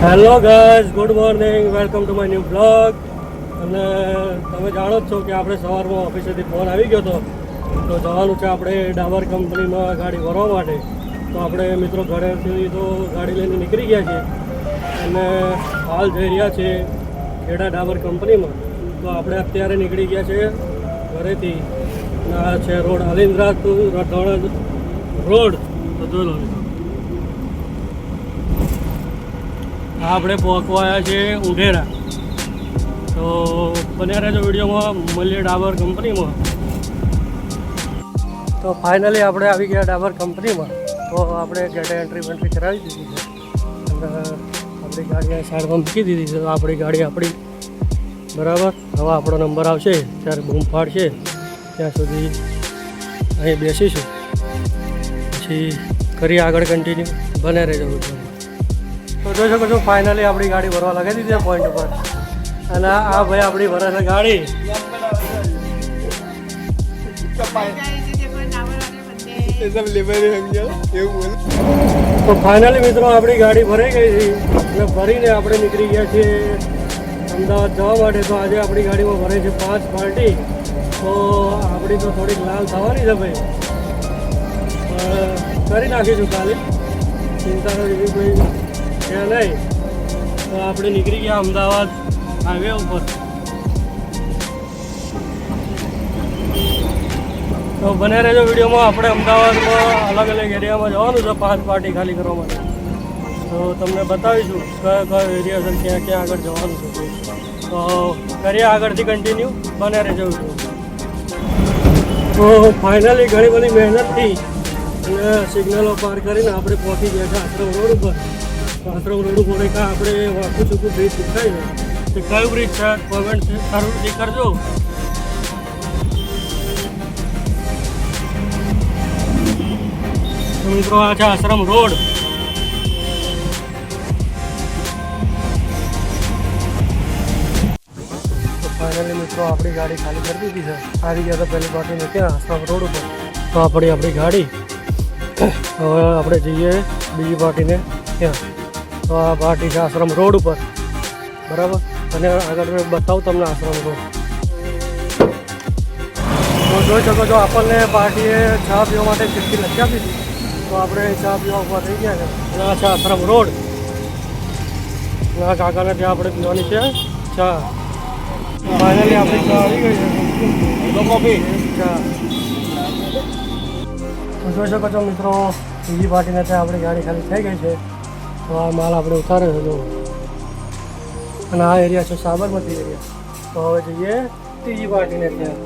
Hello guys, good morning, welcome to my new blog. અને તમે જાણો જ છો કે આપણે સવારમાં ઓફિસેથી ફોન આવી ગયો હતો, તો જવાનું છે આપણે ડાબર કંપનીમાં ગાડી ભરવા માટે. તો આપણે મિત્રો ઘરેથી તો ગાડી લઈને નીકળી ગયા છીએ અને હાલ જઈ રહ્યા છીએ ખેડા ડાબર કંપનીમાં. તો આપણે અત્યારે નીકળી ગયા છીએ ઘરેથી. આ છે રોડ અલિન્દ્રા ટુ રતોણ રોડ. તો જોઈ લો મિત્રો, આપણે પહોંચવાયા છે ઉઢેરા. તો બન્યા રહેજો વિડીયોમાં, મળીએ ડાબર કંપનીમાં. તો ફાઇનલી આપણે આવી ગયા ડાબર કંપનીમાં. તો આપણે ગેટે એન્ટ્રી કરાવી દીધી છે અને આપણી ગાડી સાઈડમાં મૂકી દીધી છે. તો આપણી ગાડી બરાબર, હવે આપણો નંબર આવશે ત્યારે બૂમ પાડશે, ત્યાં સુધી અહીં બેસીશું, પછી કરીએ આગળ કન્ટિન્યુ. બને રહેજો વિડીયોમાં. તો જોઈ શકો છો, ફાઇનલી આપણી ગાડી ભરવા લગાવી દીધી છે પોઈન્ટ ઉપર. અને આ ભાઈ આપણી ભરે છે ગાડી. તો ફાઇનલી મિત્રો આપણી ગાડી ભરાઈ ગઈ હતી અને ભરીને આપણે નીકળી ગયા છીએ અમદાવાદ જવા માટે. તો આજે આપણી ગાડીમાં ભરાઈ છે 5 પાર્ટી. તો આપણી તો થોડીક લાલ થવાની છે ભાઈ, કરી નાખીશું કાલે, ચિંતા એવી કોઈ છે નહીં. તો આપણે નીકળી ગયા અમદાવાદ હાઈવે ઉપર. તો બને રહેજો વિડીયોમાં. આપણે અમદાવાદમાં અલગ અલગ એરિયામાં જવાનું છે 5 પાર્ટી ખાલી કરવા માટે. તો તમને બતાવીશું કયો એરિયા છે, ક્યાં ક્યાં આગળ જવાનું છે. તો કરીએ આગળથી કન્ટિન્યુ, બને રહેજો વિડીયો. તો ફાઇનલી ઘણી બધી મહેનતથી અને સિગ્નલો પાર કરીને આપણે પહોંચી ગયા છે આશ્રમ રોડ ઉપર. આશ્રમ રોડ ઉપર એક આપણે વાંકું ચૂકું બ્રિજ દેખાય છે. તે કયું બ્રિજ છે કોમેન્ટ સારું કરજો. મિત્રો આ છે આશ્રમ રોડ. તો ફાઇનલી મિત્રો આપણી ગાડી ખાલી કરી દીધી છે. આવી ગયા તો પહેલી પાર્ટીને ત્યાં આશ્રમ રોડ ઉપર. તો આપણી ગાડી હવે આપણે જઈએ બીજી પાર્ટીને ત્યાં. તો આ પાર્ટી છે આશ્રમ રોડ ઉપર, બરાબર. અને આગળ મેં બતાવું તમને આશ્રમ રોડ. તો જોઈ શકો છો, આપણને પાર્ટીએ ચા પીવા માટે ચિઠ્ઠી લખી આપી હતી. તો આપણે ચા પીવા ઉપર થઈ ગયા છે. અને આ છે આશ્રમ રોડ. અને આ કાકાને ત્યાં આપણે પીવાની છે ચા. ફાઇનલી આપણી ચા આવી ગઈ છે, કોફી ચા. તો જોઈ શકો છો મિત્રો, બીજી પાર્ટીને ત્યાં આપણી ગાડી ખાલી થઈ ગઈ છે. તો આ માલ આપણે ઉતારે છે. અને આ એરિયા છે સાબરમતી એરિયા. તો હવે જઈએ ત્રીજી પાર્ટીને ત્યાં.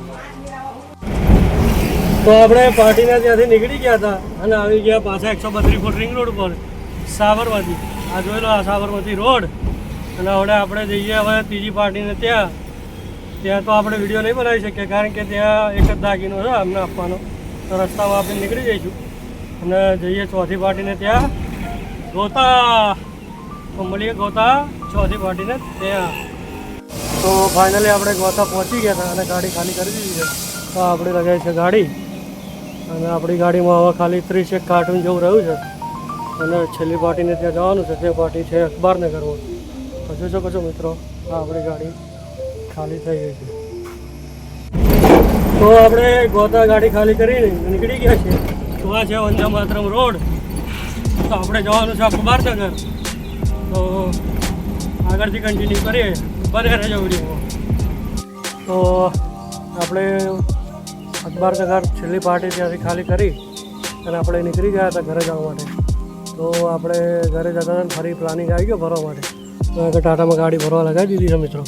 તો આપણે પાર્ટીને ત્યાંથી નીકળી ગયા હતા અને આવી ગયા પાછા 132 ફૂટ રિંગ રોડ પર સાબરમતી. આ જોઈ લો, આ સાબરમતી રોડ. અને હવે આપણે જઈએ હવે ત્રીજી પાર્ટીને ત્યાં. ત્યાં તો આપણે વિડીયો નહીં બનાવી શકીએ, કારણ કે ત્યાં એક જ દાગીનો છે અમને આપવાનો. તો રસ્તામાં આપણે નીકળી જઈશું અને જઈએ ચોથી પાર્ટીને ત્યાં ગોતા. તો મળીએ ગોતા ચોથી પાર્ટીને ત્યાં. તો ફાઇનલી આપણે ગોતા પહોંચી ગયા હતા અને ગાડી ખાલી કરી દીધી છે. તો આપણે લગાવી છે ગાડી અને આપણી ગાડીમાં હવે ખાલી 31 કાર્ટૂન જેવું રહ્યું છે. અને છેલ્લી પાર્ટીને ત્યાં જવાનું છે. તે પાર્ટી છે અખબારનગરમાં. તો જોઈ શકો છો મિત્રો, આ આપણી ગાડી ખાલી થઈ ગઈ છે. તો આપણે ગોતા ગાડી ખાલી કરીને નીકળી ગયા છીએ. તો આ છે વંદે માતરમ રોડ. તો આપણે જવાનું છે અખબારનગર. તો આગળથી કન્ટિન્યુ કરીએ, બને રહેજો વિડીયોમાં. તો આપણે અખબારનગર છેલ્લી પાર્ટી ત્યાંથી ખાલી કરી અને આપણે નીકળી ગયા હતા ઘરે જવા માટે. તો આપણે ઘરે જતા હતા ફરી પ્લાનિંગ આવી ગયો ભરવા માટે. તો આગળ ટાટામાં ગાડી ભરવા લગાવી દીધી છે મિત્રો,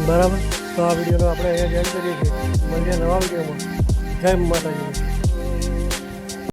બરાબર. તો આ વિડીયોનો આપણે અહીંયા જોઈન કરીએ છીએ. મળીએ નવા વિડીયોમાં. જય માતાજી.